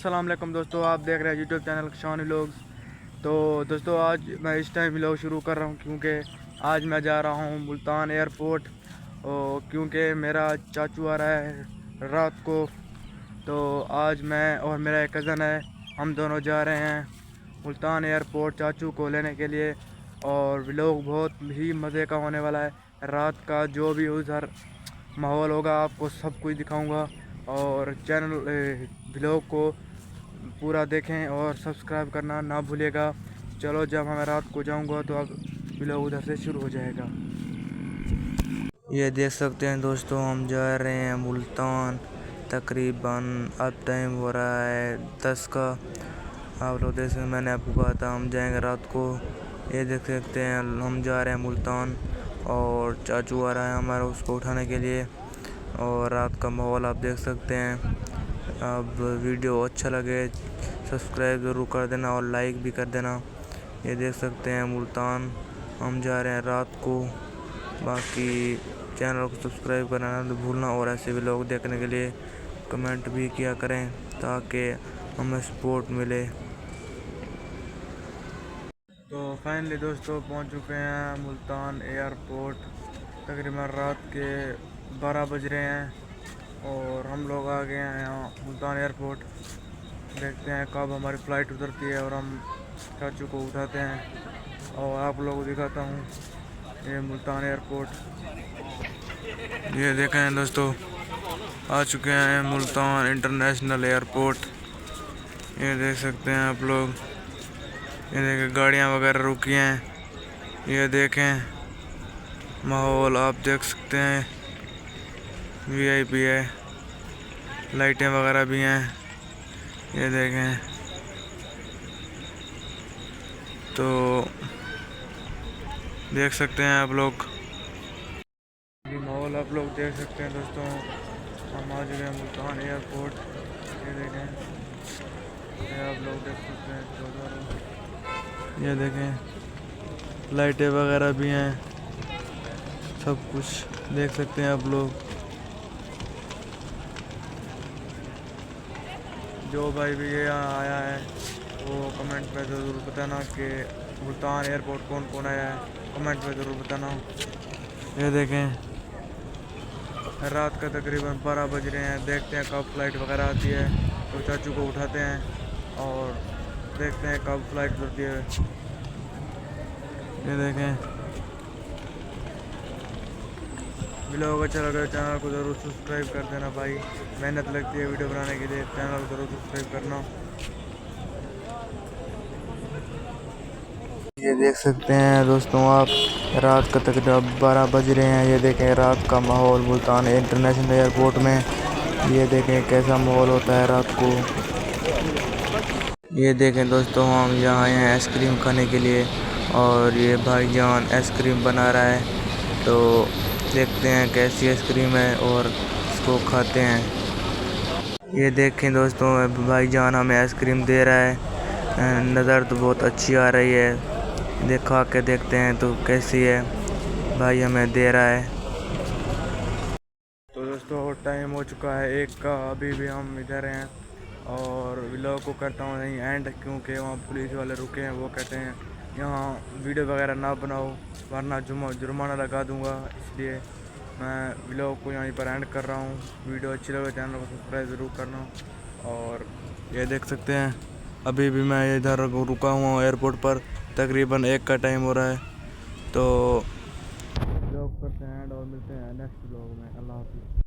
अस्सलाम वालेकुम दोस्तों, आप देख रहे हैं यूट्यूब चैनल शानी व्लॉग्स। तो दोस्तों आज मैं इस टाइम व्लॉग शुरू कर रहा हूं क्योंकि आज मैं जा रहा हूं मुल्तान एयरपोर्ट। और क्योंकि मेरा चाचू आ रहा है रात को, तो आज मैं और मेरा एक कज़न है, हम दोनों जा रहे हैं मुल्तान एयरपोर्ट चाचू को लेने के लिए। और व्लॉग बहुत ही मज़े का होने वाला है। रात का जो भी उधर माहौल होगा आपको सब कुछ दिखाऊंगा। और चैनल व्लॉग को पूरा देखें और सब्सक्राइब करना ना भूलिएगा। चलो, जब मैं रात को जाऊंगा तो अब व्लॉग उधर से शुरू हो जाएगा। ये देख सकते हैं दोस्तों, हम जा रहे हैं मुल्तान। तकरीबन अब टाइम हो रहा है 10 का। आप लोग देख सकते हैं, मैंने आपको कहा था हम जाएंगे रात को। ये देख सकते हैं हम जा रहे हैं मुल्तान और चाचू आ रहा है हमारा उसको उठाने के लिए। और रात का माहौल आप देख सकते हैं। अब वीडियो अच्छा लगे सब्सक्राइब ज़रूर कर देना और लाइक भी कर देना। ये देख सकते हैं मुल्तान हम जा रहे हैं रात को। बाकी चैनल को सब्सक्राइब करना ना भूलना और ऐसे व्लॉग देखने के लिए कमेंट भी किया करें ताकि हमें सपोर्ट मिले। तो फाइनली दोस्तों पहुंच चुके हैं मुल्तान एयरपोर्ट। तकरीबन रात के 12 बज रहे हैं और हम लोग आ गए हैं यहाँ मुल्तान एयरपोर्ट। देखते हैं कब हमारी फ़्लाइट उतरती है और हम चाचू को उठाते हैं और आप लोगों को दिखाता हूँ ये मुल्तान एयरपोर्ट। ये देखें दोस्तों, आ चुके हैं मुल्तान इंटरनेशनल एयरपोर्ट। ये देख सकते हैं आप लोग, ये देखें गाड़ियाँ वगैरह रुकी हैं। ये देखें माहौल आप देख सकते हैं, वीआईपी है, लाइटें वगैरह भी हैं। ये देखें तो देख सकते हैं आप लोग, ये माहौल आप लोग देख सकते हैं दोस्तों। हम आ चुके हैं मुल्तान एयरपोर्ट। ये देखें, ये आप लोग देख सकते हैं। ये देखें लाइटें वगैरह भी हैं, सब कुछ देख सकते हैं आप लोग। जो भाई भी ये यहाँ आया है वो कमेंट में ज़रूर बताना कि मुल्तान एयरपोर्ट कौन कौन आया है, कमेंट में ज़रूर बताना। ये देखें रात का तकरीबन 12 बज रहे हैं। देखते हैं कब फ़्लाइट वगैरह आती है तो चाचू को उठाते हैं और देखते हैं कब फ़्लाइट उतरती है। ये देखें व्लॉग अच्छा लगा तो चैनल को ज़रूर सब्सक्राइब कर देना भाई। मेहनत लगती है वीडियो बनाने के लिए, चैनल को ज़रूर सब्सक्राइब करना। ये देख सकते हैं दोस्तों आप, रात का तकरीबन 12 बज रहे हैं। ये देखें रात का माहौल मुल्तान इंटरनेशनल एयरपोर्ट में। ये देखें कैसा माहौल होता है रात को। ये देखें दोस्तों, हम यहाँ आए हैं आइसक्रीम खाने के लिए और ये भाईजान आइसक्रीम बना रहा है। तो देखते हैं कैसी आइसक्रीम है और इसको खाते हैं। ये देखें दोस्तों, भाईजान हमें आइसक्रीम दे रहा है। नज़र तो बहुत अच्छी आ रही है, खा के देखते हैं तो कैसी है। भाई हमें दे रहा है। तो दोस्तों टाइम हो चुका है 1 का, अभी भी हम इधर हैं और व्लॉग को करता हूँ नहीं एंड, क्योंकि वहाँ पुलिस वाले रुके हैं। वो कहते हैं यहाँ वीडियो वगैरह ना बनाओ वरना जुर्माना लगा दूँगा, इसलिए मैं व्लॉग को यहीं पर एंड कर रहा हूँ। वीडियो अच्छी लगे चैनल को सब्सक्राइब ज़रूर करना। और ये देख सकते हैं अभी भी मैं इधर रुका हुआ हूँ एयरपोर्ट पर। तकरीबन 1 का टाइम हो रहा है। तो व्लॉग करते हैं एंड और मिलते हैं नेक्स्ट व्लॉग में। अल्लाह हाफिज़।